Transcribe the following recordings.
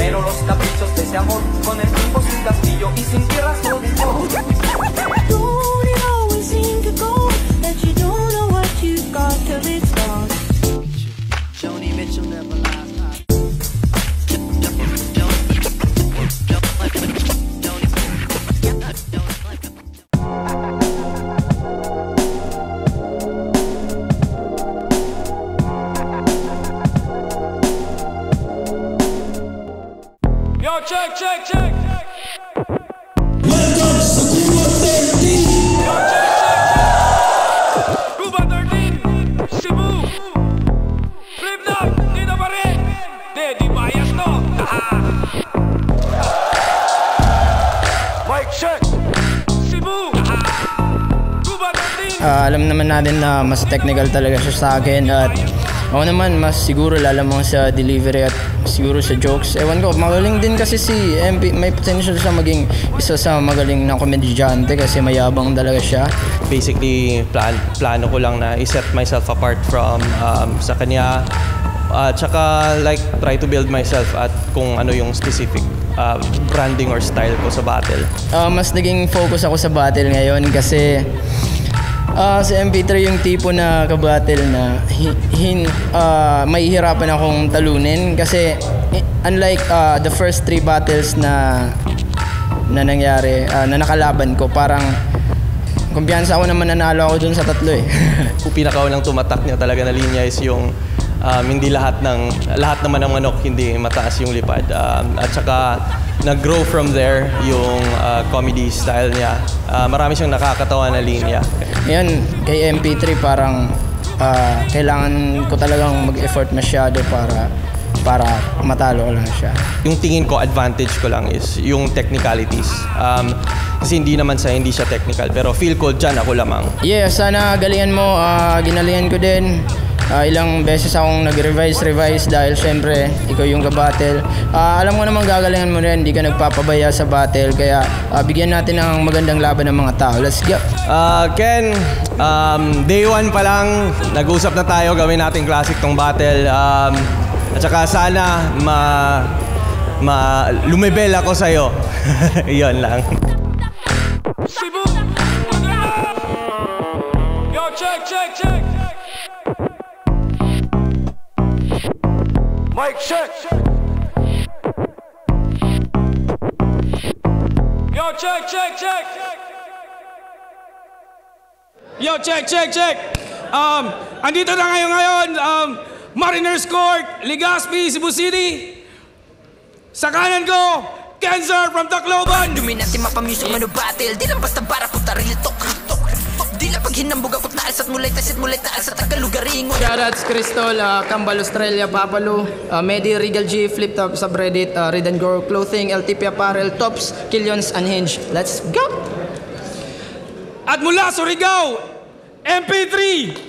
pero los caprichos de ese amor con el tiempo sin castillo y sin tierra sobre el todo. Don't it always seem to go that you don't know what you've got till it's gone? Joni Mitchell never lies. Yo, check, check, check. Welcome sa Cuba 13. Yo, check, check, check. Cuba 13, Cebu. Flip knock, dito pa rin. Di bias no. Mic check. Cebu. Cuba 13. Alam naman natin na mas technical talaga siya sa akin at ako naman mas siguro lalamang sa delivery at siguro sa jokes. Ewan ko, magaling din kasi si MP, may potential siya maging isa sa magaling na komedyante kasi mayabang talaga siya. Basically, plano ko lang na i-set myself apart from sa kanya. Tsaka like try to build myself at kung ano yung specific branding or style ko sa battle. Mas naging focus ako sa battle ngayon kasi si MP3 yung tipo na kabattle na mahihirapan akong talunin kasi unlike the first 3 battles na nangyari, na nakalaban ko, parang kumpiyansa ako na mananalo ako dun sa 3 eh. Kung pinakaunang tumatak niya talaga na linya is yung hindi lahat naman ng manok hindi mataas yung lipad. At saka nag-grow from there yung comedy style niya. Marami siyang nakakatawa na linya. Ngayon, kay MP3 parang kailangan ko talagang mag-effort masyado para matalo ko lang siya. Yung tingin ko, advantage ko lang is yung technicalities. Kasi hindi siya technical, pero feel ko dyan ako lamang. Yeah, sana galingan mo. Ginalingan ko din. Ilang beses akong nag-revise dahil syempre ikaw yung ka-battle. Alam mo naman gagalingan mo rin, hindi ka nagpapabaya sa battle, kaya bigyan natin ng magandang laban ng mga tao. Let's go! Ken, day 1 pa lang, nag-usap na tayo, gawin natin classic tong battle. At saka sana lumibel ako sa'yo. Iyon lang. Cebu. Yo, check, check, check. Mic check. Yo, check, check, check. Yo, check, check, check. Andito na ngayon, Mariners Court, Legazpi, Cebu City. Sa kanan ko, Kenzer from Tacloban. Dumi natin mapamusic mano battle. Di lang basta para puta rilitok. Di lang pag hinambog akot na alsat mulay taal sa Tagalugaringo. Shoutouts Cristol, Kambal Australia, Papalu, Medi, Regal G, Flip Top, Subreddit, Read and Grow Clothing, LTP Apparel, Tops, Killions, Unhinged. Let's go! At mula Surigao, MP3.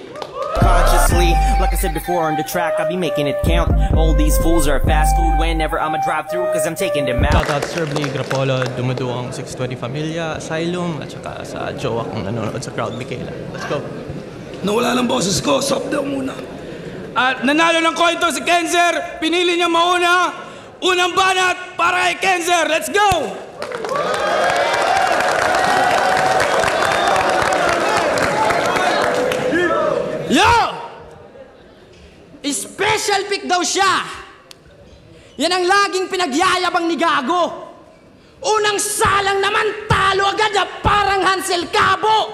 Consciously, like I said before on the track, I'll be making it count. All these fools are fast food whenever I'ma drive through, cause I'm taking them out. Shoutout Sir Blee Grapolo, Dumuduang 620 Familia, Asylum, at saka sa jowa kong nanonood sa crowd, Michaela. Let's go. Nawala ng boses ko, stop daw muna. At nanalo ng coin to si Kenzer. Pinili niya mauna. Unang banat para kay Kenzer. Let's go! Yo! Special pick daw siya. Yan ang laging pinagyayabang ni Gago. Unang salang naman talo agad na parang Hansel Cabo.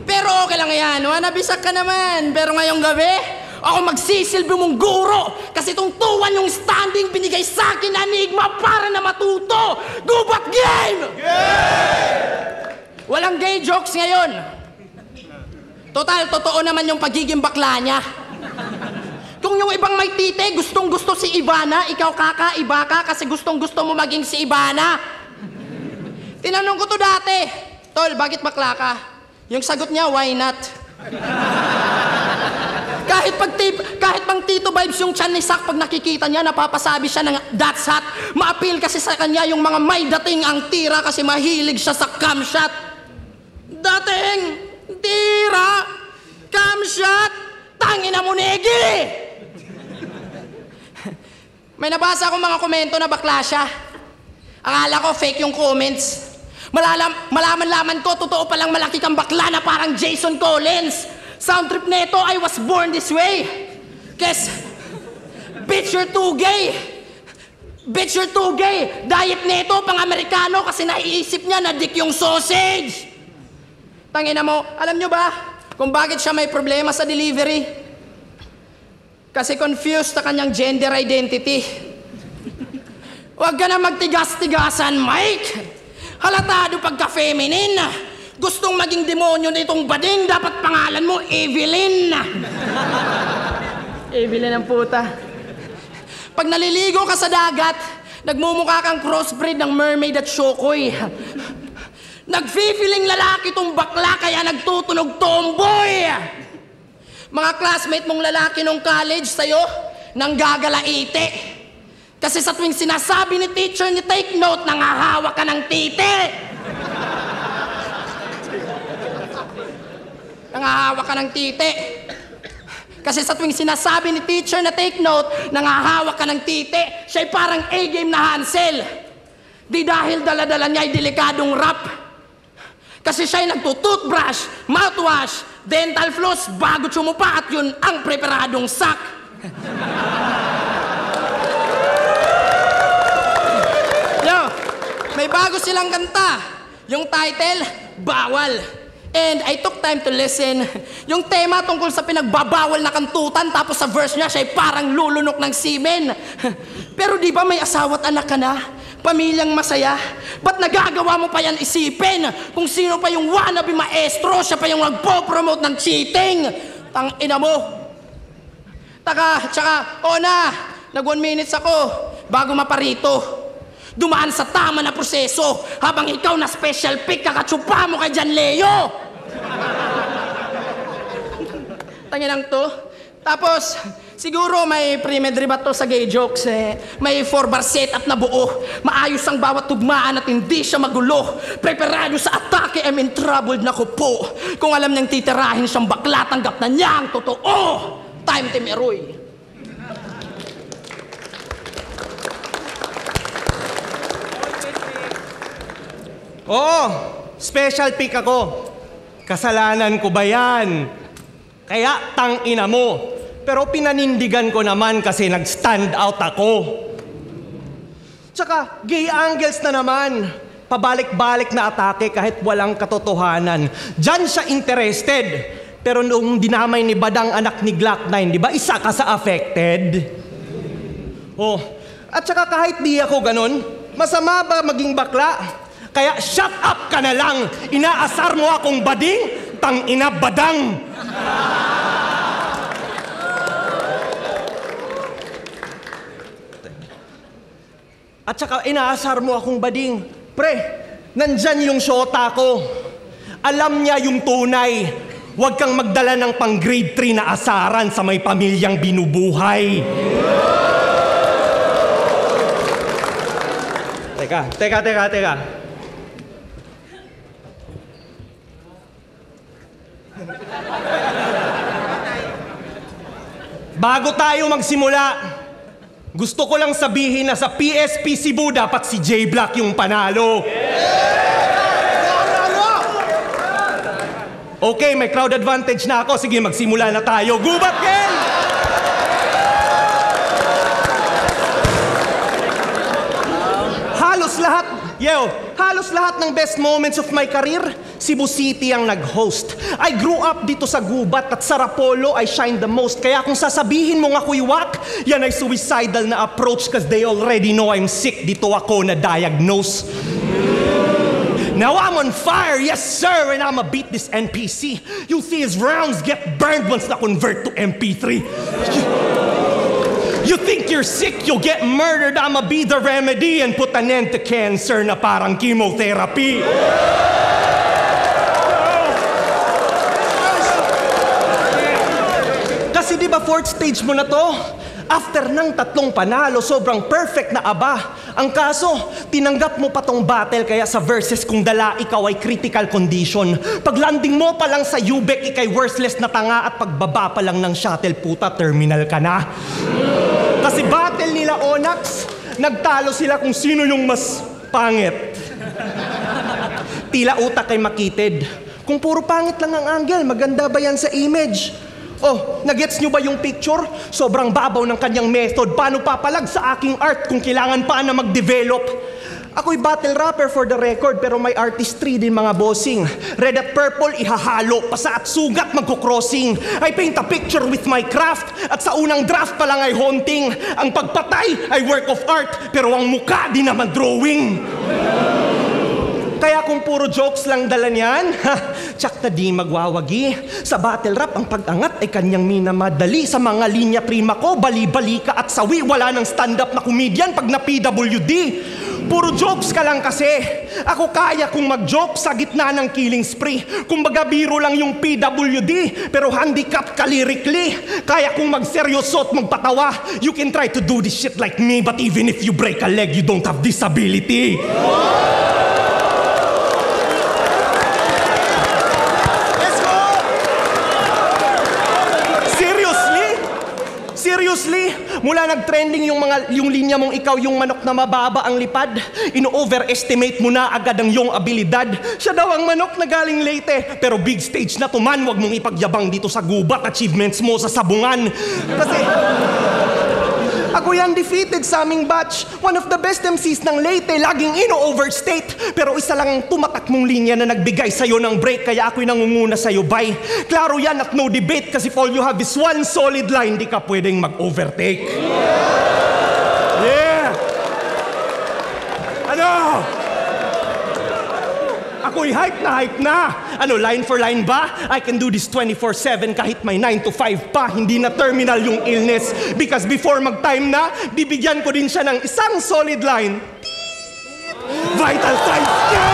Pero okay lang yan, nabisak ka naman. Pero ngayong gabi, ako magsisilbi mong guro. Kasi tungtuan yung standing binigay sa akin na Enigma para na matuto. Gubat game! Walang gay jokes ngayon. Total, totoo naman yung pagiging bakla niya. Kung yung ibang may tite, gustong-gusto si Ivana, ikaw kakaiba ka kasi gustong-gusto mo maging si Ivana. Tinanong ko to dati, Tol, bakit bakla ka? Yung sagot niya, why not? Kahit pang Tito Vibes yung tiyan ni Sak, pag nakikita niya, napapasabi siya ng that's hot. Ma-appeal kasi sa kanya yung mga may dating ang tira kasi mahilig siya sa camshot. Dating tira, camshot, tangina mo negi! May nabasa akong mga komento na bakla siya. Akala ko fake yung comments. Malaman-laman ko, totoo palang malaki kang bakla na parang Jason Collins. Sound trip neto, I was born this way. Kes, bitch, you're too gay. Bitch, you're too gay. Diet neto, pang Amerikano, kasi naiisip niya na dick yung sausage. Tangina mo, alam nyo ba kung bakit siya may problema sa delivery? Kasi confused sa kanyang gender identity. Huwag ka na magtigas-tigasan, Mike. Halatado pagka-feminine. Gustong maging demonyo na itong bading, dapat pangalan mo, Evelyn. Evelyn ang puta. Pag naliligo ka sa dagat, nagmumukha kang crossbreed ng mermaid at shokoy. Nag-feeling lalaki itong bakla, kaya nagtutunog tomboy. Mga classmate mong lalaki nung college sa'yo, nang gagalaite. Kasi sa tuwing sinasabi ni teacher ni take note, nangahawa ka ng titi. Nangahawa ka ng titi. Kasi sa tuwing sinasabi ni teacher na take note, nangahawa ka ng titi. Siya'y parang A-game na Hansel. Di dahil dala-dala niya ay delikadong rap. Kasi siya'y nagtutoothbrush, mouthwash, dental floss bago tsumupa at yun ang preparadong sak. Yo, may bago silang kanta. Yung title, Bawal. And I took time to listen. Yung tema tungkol sa pinagbabawal na kantutan, tapos sa verse niya, siya'y parang lulunok ng semen. Pero di ba may asawa't anak ka na? Pamilyang masaya? Ba't nagagawa mo pa yan isipin? Kung sino pa yung wannabe maestro, siya pa yung nagpo-promote ng cheating. Tangina mo. Tsaka, nag 1 minutes ako bago maparito. Dumaan sa tama na proseso habang ikaw na special pick kakatsupa mo kay Jan Leo. Tanginang to. Tapos, siguro may pre-med-rebat to sa gay jokes eh. May 4-bar setup na buo. Maayos ang bawat tugmaan at hindi siya magulo. Preparado sa atake, I'm in trouble na ko po. Kung alam niyang titirahin siyang bakla, tanggap na niya ang totoo. Time Temeroy. Oo, special pick ako. Kasalanan ko ba yan? Kaya tangina mo. Pero pinanindigan ko naman kasi nag-stand out ako. Tsaka, gay angles na naman. Pabalik-balik na atake kahit walang katotohanan. Diyan siya interested. Pero nung dinamay ni Badang anak ni Glock 9, di ba isa ka sa affected? Oh, at saka kahit di ako ganun, masama ba maging bakla? Kaya shut up ka na lang! Inaasar mo akong bading? Tangina Badang! At saka inaasar mo akong bading. Pre, nandyan yung syota ko. Alam niya yung tunay. Huwag kang magdala ng pang grade 3 na asaran sa may pamilyang binubuhay. Teka. Bago tayo magsimula, gusto ko lang sabihin na sa PSP Cebu dapat si J-Block yung panalo. Okay, may crowd advantage na ako. Sige, magsimula na tayo. Gubat Gang! Halos lahat ng best moments of my career, Cebu City ang nag-host. I grew up dito sa Gubat at sa Rapolo I shine the most. Kaya kung sasabihin mong ako'y whack, yan ay suicidal na approach cause they already know I'm sick. Dito ako na-diagnose. Now I'm on fire, yes sir, and I'ma beat this NPC. You'll see his rounds get burned once na convert to MP3. You think you're sick, you'll get murdered. I'ma be the remedy and put an end to cancer na parang chemotherapy. Kasi di ba fourth stage mo na to? After ng 3 panalo, sobrang perfect na aba. Ang kaso, tinanggap mo pa tong battle kaya sa verses kung dala ikaw ay critical condition. Pag landing mo pa lang sa UBEC, ikay worthless na tanga at pagbaba pa lang ng shuttle, puta, terminal ka na. Kasi battle nila Onyx, nagtalo sila kung sino yung mas pangit. Tila utak kay makitid. Kung puro pangit lang ang angle, maganda ba yan sa image? Oh, nagets nyo ba yung picture? Sobrang babaw ng kanyang method. Paano papalag sa aking art kung kailangan pa na mag-develop? Ako'y battle rapper for the record, pero may artistry din mga bossing. Red at purple, ihahalo. Pasa at sugat, magkukrossing. I paint a picture with my craft. At sa unang draft pa lang ay haunting. Ang pagpatay ay work of art, pero ang muka di naman drawing. Kaya kung puro jokes lang dala niyan, tsak na di magwawagi. Sa battle rap, ang pag-angat ay kanyang minamadali. Sa mga linya prima ko, bali-bali ka at sawi. Wala nang stand-up na comedian pag na PWD. Puro jokes ka lang kasi. Ako kaya kong mag-joke sa gitna ng killing spree. Kumbaga biro lang yung PWD, pero handicap ka lyrically. Kaya kong magseryoso at magpatawa. You can try to do this shit like me, but even if you break a leg, you don't have disability. Seriously? Mula nag-trending yung linya mong ikaw yung manok na mababa ang lipad, ino-overestimate mo na agad ang iyong abilidad. Siya daw ang manok na galing Leyte, pero big stage na to man, wag mong ipagyabang dito sa gubat, achievements mo sa sabungan. Kasi ako yung defeated sa aming batch. One of the best MCs ng Leyte, laging ino-overstate. Pero isa lang ang tumatak mong linya na nagbigay sa'yo ng break, kaya ako'y nangunguna sa'yo, bye. Klaro yan at no debate, kasi if all you have is one solid line, di ka pwedeng mag-overtake. Yeah! Ano? Ako'y hype na. Ano, line for line ba? I can do this 24/7 kahit may 9 to 5 pa. Hindi na terminal yung illness. Because before mag-time na, bibigyan ko din siya ng isang solid line. Vital signs niya!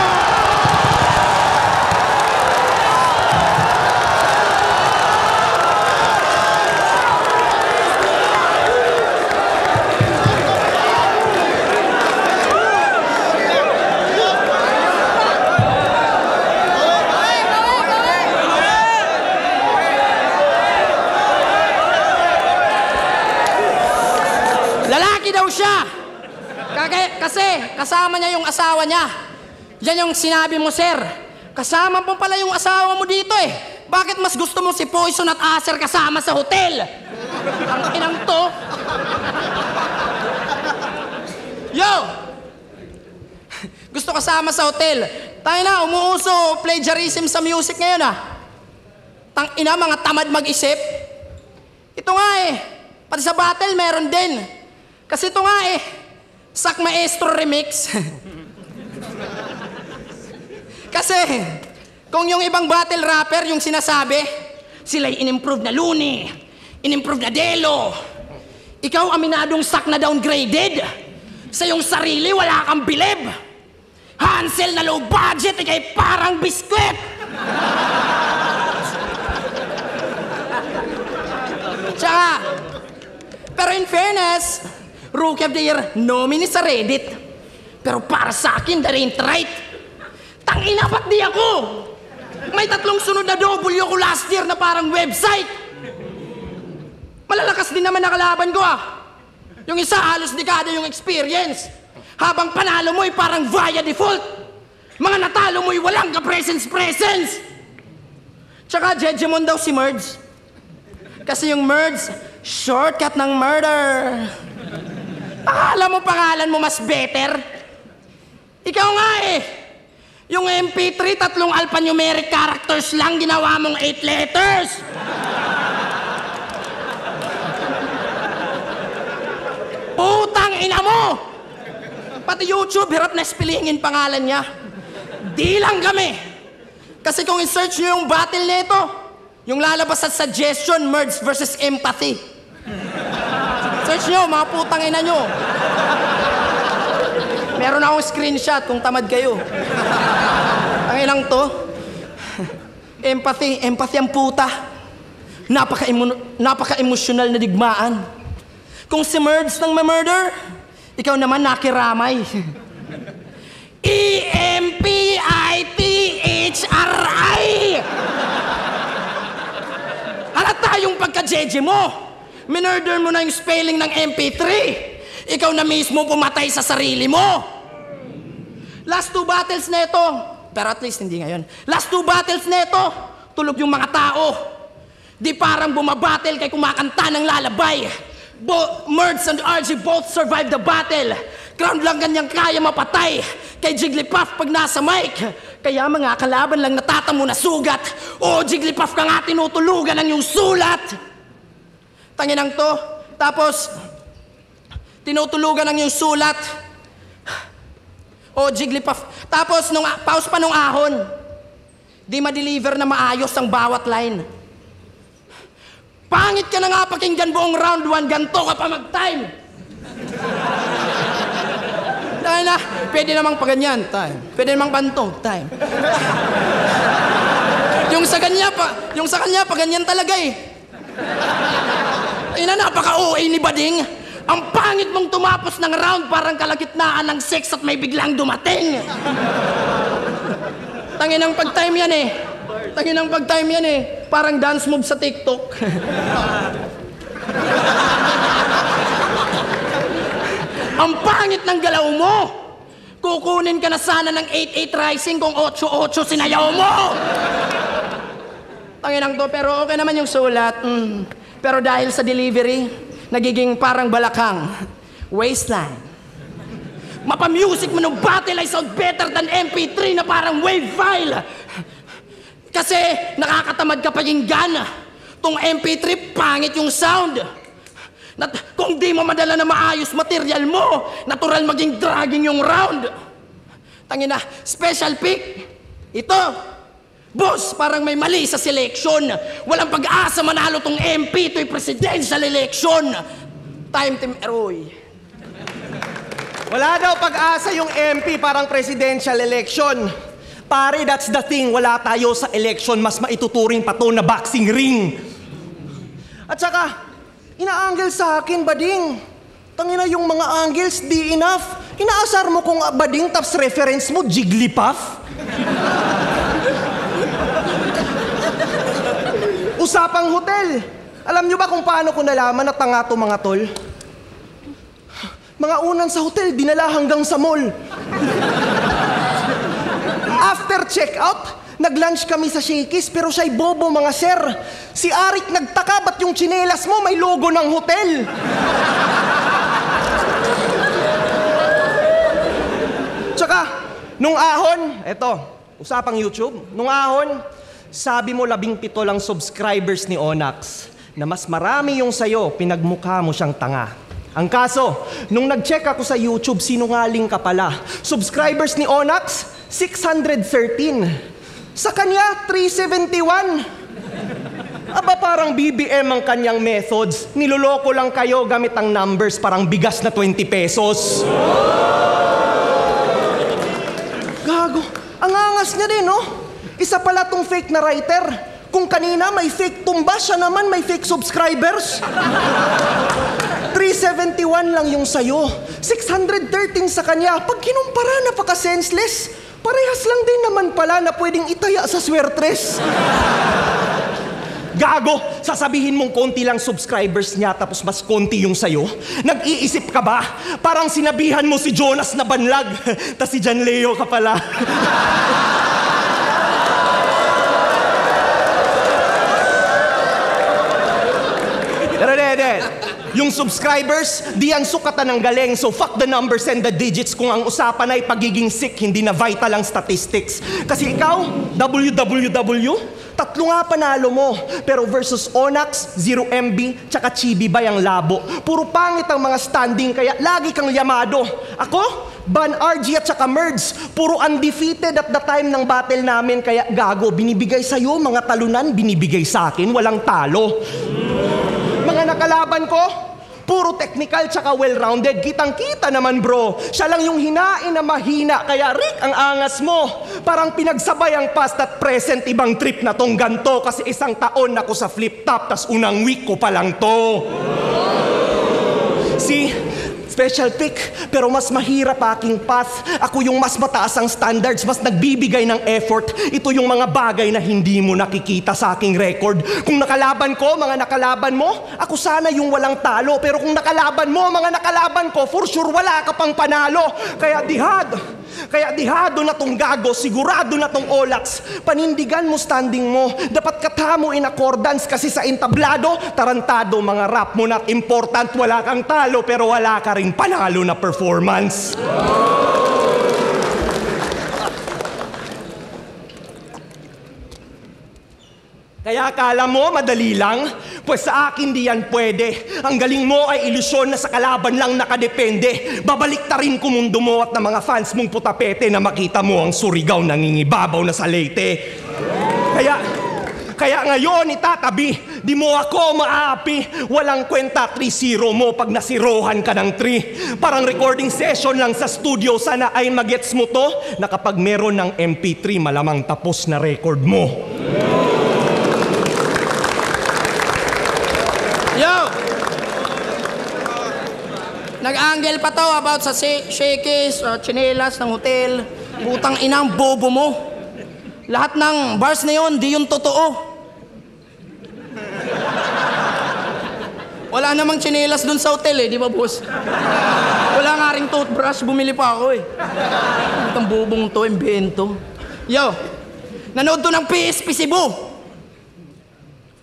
Siya. Kasi kasama niya yung asawa niya. Yan yung sinabi mo, sir. Kasama mo pala yung asawa mo dito eh. Bakit mas gusto mo si Poison at Acer kasama sa hotel? Ang inang to. Yo! Gusto kasama sa hotel. Tayo na, umuuso plagiarism sa music ngayon ah. Tang ina, mga tamad mag-isip. Ito nga eh. Pati sa battle meron din. Kasi ito nga eh, Sak Maestro Remix. Kasi, kung yung ibang battle rapper yung sinasabi, sila'y in-improve na Luni, in-improve na Delo. Ikaw aminadong Sak na downgraded. Sa iyong sarili, wala kang bilib. Hansel na low budget, ikay parang biskwit. Tsaka, pero in fairness, Rookie of the Year nominee sa Reddit. Pero para sa akin, that ain't right. Tangina, ba't di ako? May 3 sunod na W ko last year na parang website. Malalakas din naman nakalaban ko ah. Yung isa, halos dekada yung experience. Habang panalo mo'y parang via default. Mga natalo mo'y walang ka-presence. Tsaka Jejemon daw si Merds. Kasi yung Merds, shortcut ng murder. Akala mo pangalan mo mas better? Ikaw nga eh. Yung MP3, 3 alphanumeric characters lang, ginawa mong 8 letters. Putang ina mo! Pati YouTube, hirap na spellingin pangalan niya. Di lang kami. Kasi kung i-search nyo yung battle nito, yung lalabas sa suggestion, Merge versus Empathy. Search nyo, mga putang ina nyo. Meron akong screenshot kung tamad kayo. Ang ilang to, empathy ang puta. Napaka-emosyonal na digmaan. Kung si Merge nang ma-murder, ikaw naman nakiramay. EMPITHRI! Halata yung pagka-jeje mo. Minurder mo na yung spelling ng MP3. Ikaw na mismo pumatay sa sarili mo. Last 2 battles na ito, pero at least hindi ngayon. Last 2 battles na ito, tulog yung mga tao. Di parang bumabattle kay kumakanta ng lalabay. Merds and RG both survived the battle. Crown lang ganyang kaya mapatay kay Jigglypuff pag nasa mic. Kaya mga kalaban lang natatamo na sugat. O Jigglypuff ka nga tinutulugan ng yung sulat. Tanginang to. Tapos, tinutulugan ng yung sulat. O Jigglypuff. Tapos, pause pa nung ahon. Di ma-deliver na maayos ang bawat line. Pangit ka na nga pakinggan buong round 1, ganto ka pa mag-time. Dahil na, pwede namang paganyan, time. Pwede namang bantog, time. yung sa kanya pa ganyan talaga eh. Ina, napaka-OA ni Bading. Ang pangit mong tumapos ng round parang kalagitnaan ng sex at may biglang dumating. Tanginang pag-time yan eh. Parang dance move sa TikTok. Ang pangit ng galaw mo! Kukunin ka na sana ng 8-8 rising kung 8-8 sinayaw mo! Tanginang to, pero okay naman yung sulat. Pero dahil sa delivery, nagiging parang balakang. Wasteland. Mapamusic mo ng battle ay sound better than MP3 na parang wave file. Kasi nakakatamad ka pakinggan. Tong MP3, pangit yung sound. Kung di mo madala na maayos material mo, natural maging dragging yung round. Tangina, special pick. Ito. Boss, parang may mali sa selection. Walang pag-asa manalo tong MP to'y presidential election. Time Team Eroy. Wala daw pag-asa yung MP parang presidential election. Pare, that's the thing. Wala tayo sa election. Mas maituturing pa to na boxing ring. At saka, ina-angle sa akin, Bading. Tangina yung mga angles, di enough. Inaasar mo kung Bading, tapos reference mo, Jigglypuff. Usapang hotel. Alam nyo ba kung paano ko nalaman na tanga to mga tol? Mga unan sa hotel, dinala hanggang sa mall. After check-out, nag-lunch kami sa Shakey's pero siya'y bobo mga sir. Si Arik nagtaka, ba't yung tsinelas mo may logo ng hotel? Tsaka, nung ahon, eto, usapang YouTube, nung ahon, sabi mo 17 lang subscribers ni Onax na mas marami yung sayo, pinagmukha mo siyang tanga. Ang kaso, nung nag-check ako sa YouTube, sinungaling ka pala. Subscribers ni Onax, 613. Sa kanya, 371. Aba parang BBM ang kanyang methods. Niloloko lang kayo gamit ang numbers parang bigas na 20 pesos. Gago, ang angas niya din, no? Isa pala tong fake na writer. Kung kanina may fake tumba, siya naman may fake subscribers. 371 lang yung sayo. 613 sa kanya. Pag kinumpara, napaka-senseless. Parehas lang din naman pala na pwedeng itaya sa swertres. Gago, sasabihin mong konti lang subscribers niya tapos mas konti yung sayo? Nag-iisip ka ba? Parang sinabihan mo si Jonas na banlag. Tas si John Leo ka pala. Pero yung subscribers, di yan sukatan ng galing. So fuck the numbers and the digits kung ang usapan ay pagiging sick, hindi na vital ang statistics. Kasi ikaw, WWW, 3 nga panalo mo. Pero versus Onax, 0 MB, tsaka Chibi Bay ang labo. Puro pangit ang mga standing kaya lagi kang yamado. Ako, Ban RG at tsaka Merds, puro undefeated at the time ng battle namin kaya gago, binibigay sa'yo mga talunan, binibigay sa akin, walang talo. Mga nakalaban ko, puro technical tsaka well-rounded. Kitang-kita naman bro. Siya lang yung hinain na mahina. Kaya Rick, ang angas mo. Parang pinagsabay ang past at present. Ibang trip na tong ganto. Kasi isang taon ako sa flip-top. Tas unang week ko pa lang to. Special pick, pero mas mahirap aking path. Ako yung mas mataas ang standards, mas nagbibigay ng effort. Ito yung mga bagay na hindi mo nakikita sa aking record. Kung nakalaban ko, mga nakalaban mo, ako sana yung walang talo. Pero kung nakalaban mo, mga nakalaban ko, for sure wala ka pang panalo. Kaya dihado na tong gago, sigurado na tong Olax. Panindigan mo standing mo. Dapat katamo in accordance kasi sa entablado, tarantado mga rap mo not important. Wala kang talo pero wala ka ring panalo na performance. Kaya akala mo madali lang? Pues sa akin di yan pwede. Ang galing mo ay ilusyon na sa kalaban lang nakadepende. Babalik ta rin kung mundo mo at ng mga fans mong putapete na makita mo ang Surigao nangingibabaw na sa Leyte. Kaya ngayon itatabi, di mo ako maapi. Walang kwenta 3-0 mo pag nasirohan ka ng 3. Parang recording session lang sa studio. Sana ay magets mo to na kapag meron ng MP3 malamang tapos na record mo. Yo! Nag-angle pa to about sa shakies or chinelas ng hotel. Putang inang bobo mo. Lahat ng bars na yun, di yung totoo. Wala namang chinelas dun sa hotel di ba boss? Wala nga ring toothbrush, bumili pa ako Itong bobong to, imbento. Yo! Nanood to ng PSP Cebu.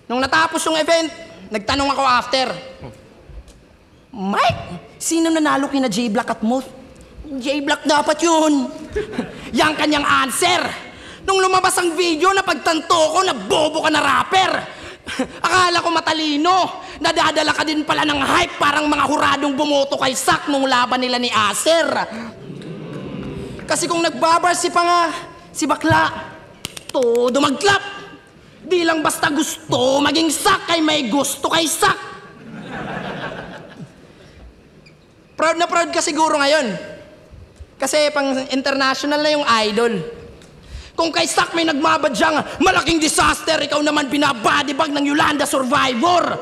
Nung natapos yung event, nagtanong ako after. Mike, sino nanalo kina J-Black at Moth? J-Black dapat yun. Yang kanyang answer. Nung lumabas ang video, napagtanto ko na bobo ka na rapper. Akala ko matalino. Nadadala ka din pala ng hype parang mga huradong bumoto kay Sak nung laban nila ni Acer. Kasi kung nagbabarsi pa nga, si bakla, todo magklap. Di lang basta gusto maging Sak ay may gusto kay Sak. Proud na proud ka siguro ngayon. Kasi pang international na yung idol. Kung kay Sak may nagmabadyang malaking disaster, ikaw naman binabadibag ng Yolanda Survivor.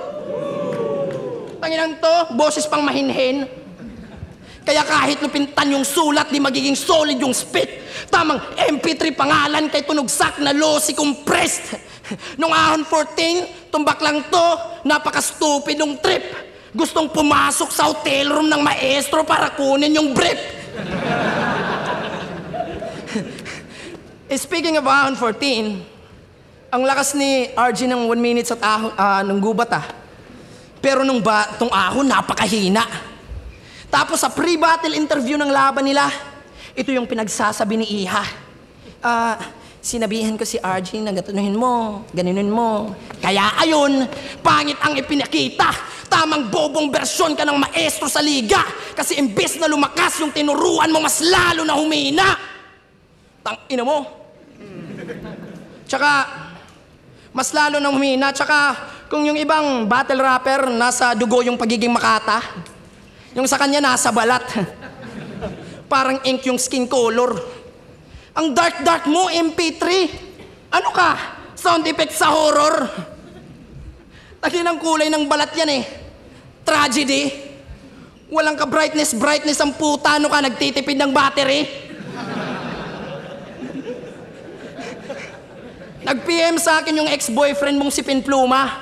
Tanginang to, boses pang mahinhin. Kaya kahit lupintan yung sulat, di magiging solid yung spit. Tamang MP3 pangalan kay tunog Sak na lossy compressed. Nung ahon 14, tumbak lang to, napaka-stupid ng trip. Gustong pumasok sa hotel room ng maestro para kunin yung brief. Speaking of ahon 14, ang lakas ni RG ng 1 minute sa ng gubat Pero tong ahon, napakahina. Tapos sa pre-battle interview ng laban nila, ito yung pinagsasabi ni Iha. Sinabihan ko si RG na gatunuhin mo, ganunin mo. Kaya ayun, pangit ang ipinakita. Tamang bobong bersyon ka ng maestro sa liga. Kasi imbes na lumakas yung tinuruan mo, mas lalo na humina. Tangina mo. Tsaka, mas lalo na humina. Tsaka, kung yung ibang battle rapper, nasa dugo yung pagiging makata. Yung sa kanya, nasa balat. Parang ink yung skin color. Ang dark mo, MP3. Ano ka? Sound effect sa horror. Tagin ang kulay ng balat yan Tragedy. Walang ka brightness ang puta. Ano ka, nagtitipid ng battery? Nag-PM sa akin yung ex-boyfriend mong si Pinpluma.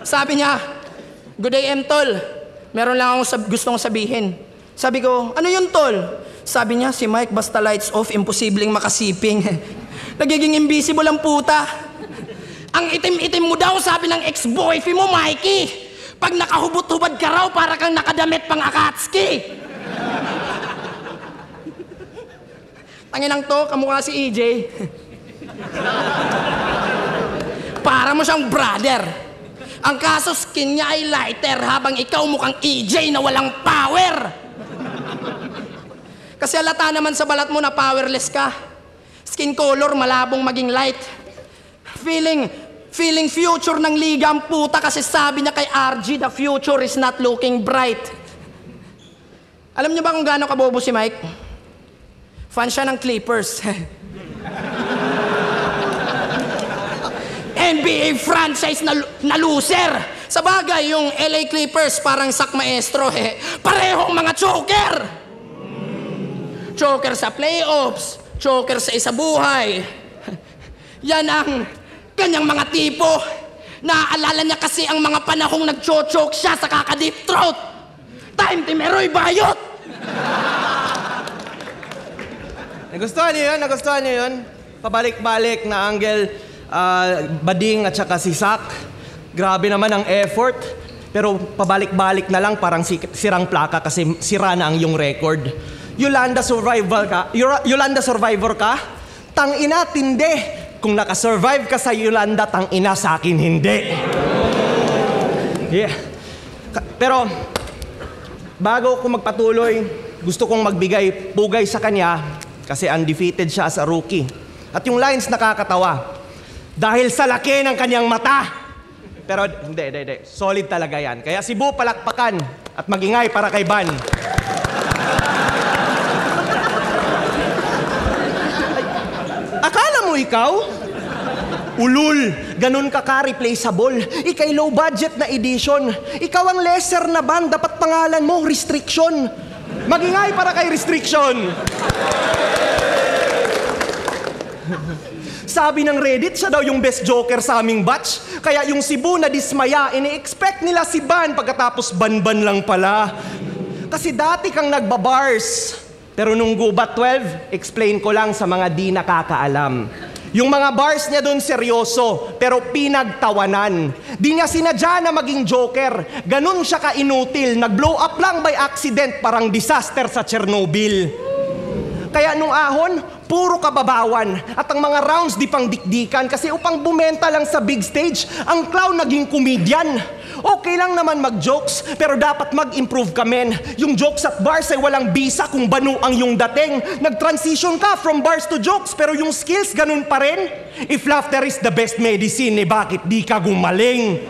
Sabi niya, "Good day, Tol. Meron lang akong gustong sabihin." Sabi ko, "Ano yun, Tol?" Sabi niya, "Si Mike basta lights off, imposibleng makasiping." Nagiging invisible ang puta. Ang itim-itim mo daw, sabi ng ex-boyfriend mo, Mikey. Pag nakahubot-hubad ka raw, para kang nakadamit pang Akatsuki. Tanginang to, kamukha si EJ. Para mo siyang brother. Ang kaso, skin niya ay lighter, habang ikaw mukhang EJ na walang power. Kasi halata naman sa balat mo na powerless ka. Skin color, malabong maging light. Feeling future ng liga ang puta kasi sabi niya kay RG, the future is not looking bright. Alam niyo ba kung gaano kabobo si Mike? Fan siya ng Clippers. NBA franchise na loser. Sa bagay, yung LA Clippers parang sak maestro eh. Parehong mga choker! Choker sa playoffs, choker sa isabuhay. Yan ang kanyang mga tipo. Naaalala niya kasi ang mga panahong nag-choke siya sa kaka-deep throat. Time Timeroy Bayot! Nagustuhan niyo yun? Pabalik-balik na Angel, Bading at saka si Sak. Grabe naman ang effort. Pero pabalik-balik na lang parang sirang plaka kasi sira na ang iyong record. Yolanda Survivor ka? Tangina, tindi. Kung nakasurvive ka sa Yolanda, tangina sa akin, hindi. Yeah. Pero, bago ko magpatuloy, gusto kong magbigay pugay sa kanya kasi undefeated siya as a rookie. At yung lines nakakatawa. Dahil sa laki ng kanyang mata. Pero hindi. Solid talaga yan. Kaya Cebu, palakpakan at magingay para kay Van. Akala mo ikaw? Ulul, ganun ka ka-replaceable. Ika'y low budget na edition. Ikaw ang lesser na band, dapat pangalan mo, Restriction. Magingay para kay Restriction. Sabi ng Reddit, siya daw yung best joker sa aming batch. Kaya yung Cebu na dismaya, ini-expect nila si Ban pagkatapos ban-ban lang pala. Kasi dati kang nagbabars. Pero nung Gubat 12, explain ko lang sa mga di nakakaalam. Yung mga bars niya doon seryoso, pero pinagtawanan. Di niya sinadya na maging joker. Ganun siya ka-inutil. Nag-blow up lang by accident, parang disaster sa Chernobyl. Kaya nung ahon, puro kababawan. At ang mga rounds di pang dikdikan kasi upang bumenta lang sa big stage, ang clown naging comedian. Okay lang naman mag-jokes, pero dapat mag-improve ka, men. Yung jokes at bars ay walang bisa kung banu ang yung dating. Nag-transition ka from bars to jokes, pero yung skills ganun pa rin. If laughter is the best medicine, eh bakit di ka gumaling?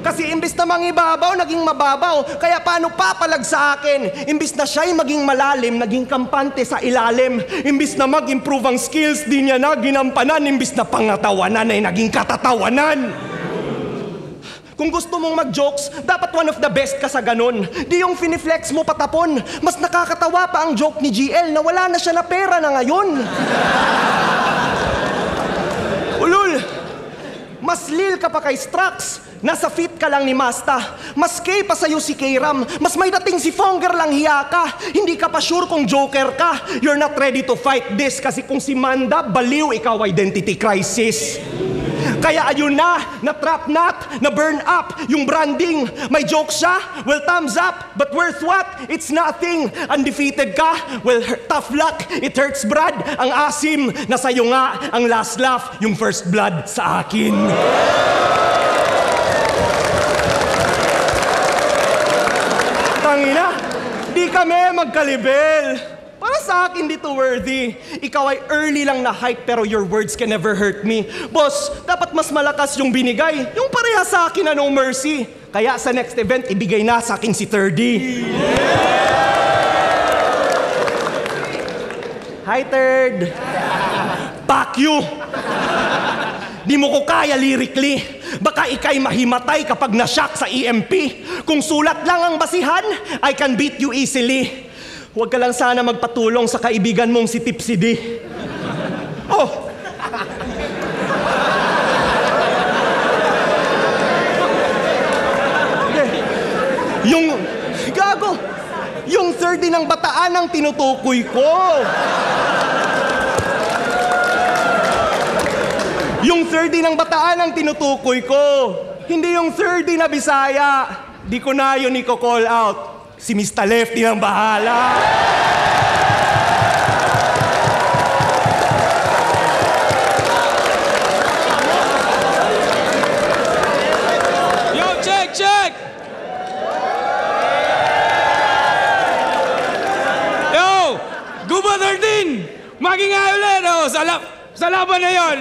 Kasi imbis na mangibabaw, naging mababaw. Kaya paano papalag sa akin? Imbis na siya'y maging malalim, naging kampante sa ilalim. Imbis na mag-improve ang skills, di niya na ginampanan. Imbis na pangatawanan ay naging katatawanan. Kung gusto mong mag-jokes, dapat one of the best ka sa ganun. Di yung finiflex mo patapon. Mas nakakatawa pa ang joke ni GL na wala na siya na pera na ngayon. Ulul, mas lil ka pa kay Strax. Nasa fit ka lang ni Masta. Mas K pa sa'yo si K-Ram. Mas may dating si Fonger lang hiya ka. Hindi ka pa sure kung joker ka. You're not ready to fight this kasi kung si Manda, baliw ikaw identity crisis. Kaya ayun na trap knot, na burn up yung branding. May joke siya? Well, thumbs up. But worth what? It's nothing. Undefeated ka? Well, tough luck. It hurts, Brad. Ang asim, na sa'yo nga ang last laugh, yung first blood sa akin. Tangina, di kami magkalibel. Para sa akin dito worthy. Ikaw ay early lang na hype pero your words can never hurt me. Boss, dapat mas malakas yung binigay. Yung pareha sa akin na no mercy. Kaya sa next event, ibigay na sa akin si 30. Hi, Third. Fuck you. Di mo ko kaya lyrically. Baka ikay mahimatay kapag na-shock sa EMP. Kung sulat lang ang basihan, I can beat you easily. Huwag ka lang sana magpatulong sa kaibigan mong si Tipsy D. Oh! Yung... Gago! Yung 30 ng bataan ang tinutukoy ko! Yung 30 ng bataan ang tinutukoy ko! Hindi yung 30 na Bisaya! Di ko na yun i-call out. Si Mr. Lefty ang bahala. Yo, check! Yo, Guba 13! Magingay ulit! Oh, sa laban na yun!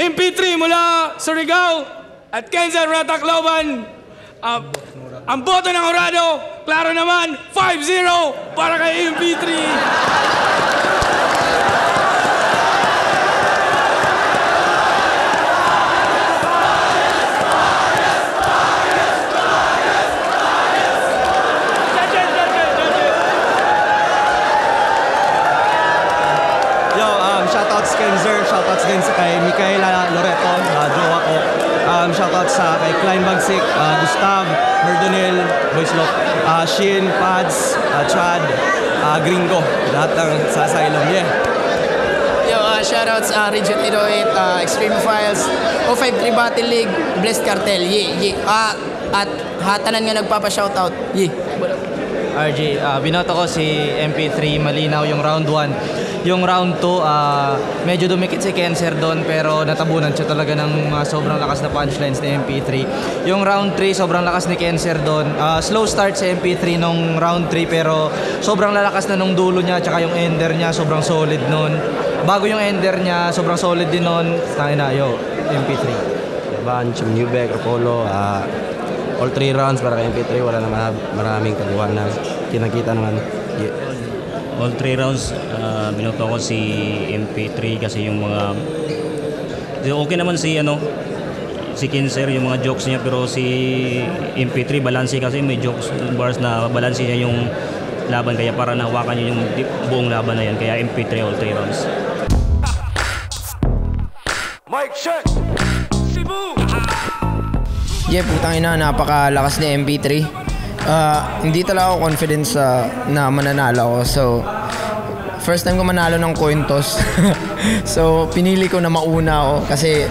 MP3 mula Surigao at Kenza Ratacloban. Ang boto ng Horado, klaro naman, 5-0 para kay MP3. Kenzer. Shoutouts din sa kay Micaela Loreto, jowa ko. Shoutouts sa kay Klein Bagsik, Gustav, Merdonil, Boyslot, Shin, Pads, Chad, Gringo. Lahat ng sa Asylum. Yeah. Yo, shoutouts Region 808, Extreme Files, 053 Battle League, Blessed Cartel. At hatanan nga nagpapa-shoutout. RJ, binoto ko si MP3, malinaw yung round 1. Yung round 2, medyo dumikit si Kenzer doon pero natabunan siya talaga ng sobrang lakas na punchlines ni MP3. Yung round 3, sobrang lakas ni Kenzer doon. Slow start si MP3 nung round 3 pero sobrang lalakas na nung dulo niya tsaka yung ender niya sobrang solid noon. Bago yung ender niya, sobrang solid din noon. MP3. Bunch, Newbeck, Apollo, all 3 rounds para kay MP3, wala naman maraming kaliwanag. Kinakita naman. Yeah. All 3 rounds, binoto ko si MP3 kasi yung mga... Okay naman si Kenzer, yung mga jokes niya, pero si MP3, balanse kasi may jokes, bars na balanse niya yung laban. Kaya para nahawakan niya yung buong laban na yan. Kaya MP3 all 3 rounds. Mic check! Cebu! Yeah, putang ina, napakalakas ni MP3. Hindi talaga ako confident na mananalo ako. So, first time ko manalo ng coin toss. So, pinili ko na mauna ako kasi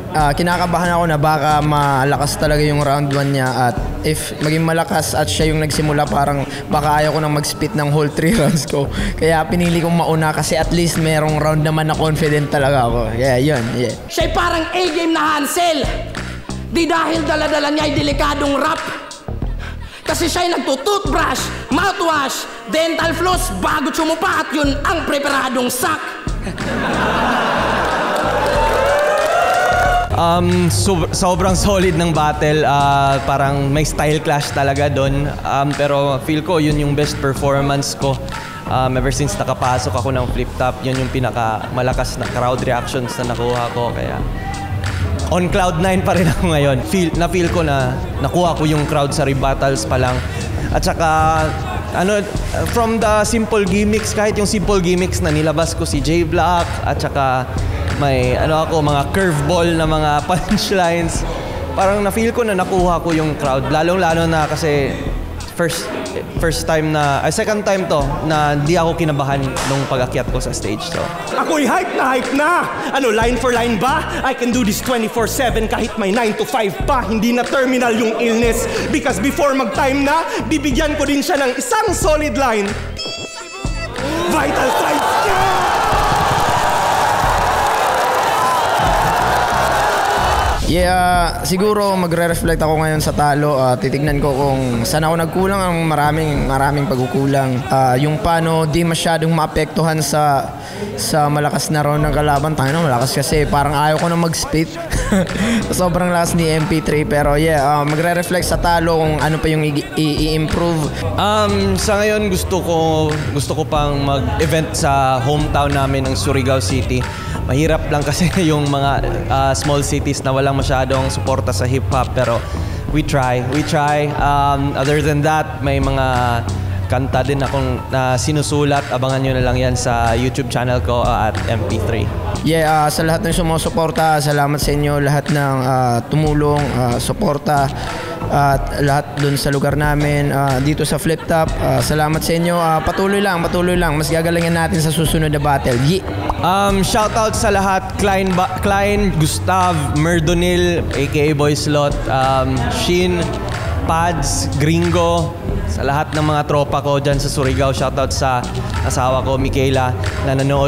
kinakabahan ako na baka malakas talaga yung round 1 niya at if maging malakas at siya yung nagsimula, parang baka ayaw ko nang mag-spit ng whole 3 rounds ko. Kaya pinili kong mauna kasi at least merong round naman na confident talaga ako. Yeah, yun. Yeah. Siya'y parang A-game na Hansel. Di dahil dala-dala niya ay delikadong rap. Kasi siya'y nagtutoothbrush, mouthwash, dental floss bago sumupa at yun ang preparadong sak. Sobrang solid ng battle. Parang may style clash talaga doon. Pero feel ko yun yung best performance ko. Ever since nakapasok ako ng flip top, yun yung pinakamalakas na crowd reactions na nakuha ko. Kaya on cloud 9 pa rin ako ngayon. Feel ko na nakuha ko yung crowd sa rebattles pa lang. At saka, from the simple gimmicks, kahit yung simple gimmicks na nilabas ko si J Block, at saka may mga curveball na mga punchlines. Parang na-feel ko na nakuha ko yung crowd. Lalong-lalo na kasi second time to na di ako kinabahan nung pag-akyat ko sa stage. So ako'y hype na! Line for line ba? I can do this 24/7 kahit may 9 to 5 pa. Hindi na terminal yung illness. Because before mag-time na, bibigyan ko din siya ng isang solid line. Vital Signs! Yeah, siguro magre-reflect ako ngayon sa talo. Titignan ko kung saan ako nagkulang. Ang maraming pagkukulang. Yung paano di masyadong maapektuhan sa malakas na round ng kalaban. Tayo malakas kasi parang ayaw ko na mag-spit. Sobrang lakas ni MP3. Pero yeah, magre-reflect sa talo kung ano pa yung i-improve. Sa ngayon gusto ko pang mag-event sa hometown namin ng Surigao City. Mahirap lang kasi yung mga small cities na walang masyadong suporta sa hip-hop, pero we try. Other than that, may mga kanta din akong sinusulat. Abangan nyo na lang yan sa YouTube channel ko at MP3. Yeah, sa lahat ng sumusuporta, salamat sa inyo. Lahat ng tumulong, suporta, at lahat dun sa lugar namin, dito sa Flip Top. Salamat sa inyo. Patuloy lang. Mas gagalingan natin sa susunod na battle. Shoutout sa lahat. Klein, Gustav, Merdonil, aka Boyslot, Shin, Pads, Gringo, sa lahat ng mga tropa ko dyan sa Surigao. Shoutout sa asawa ko, Micaela, na nanood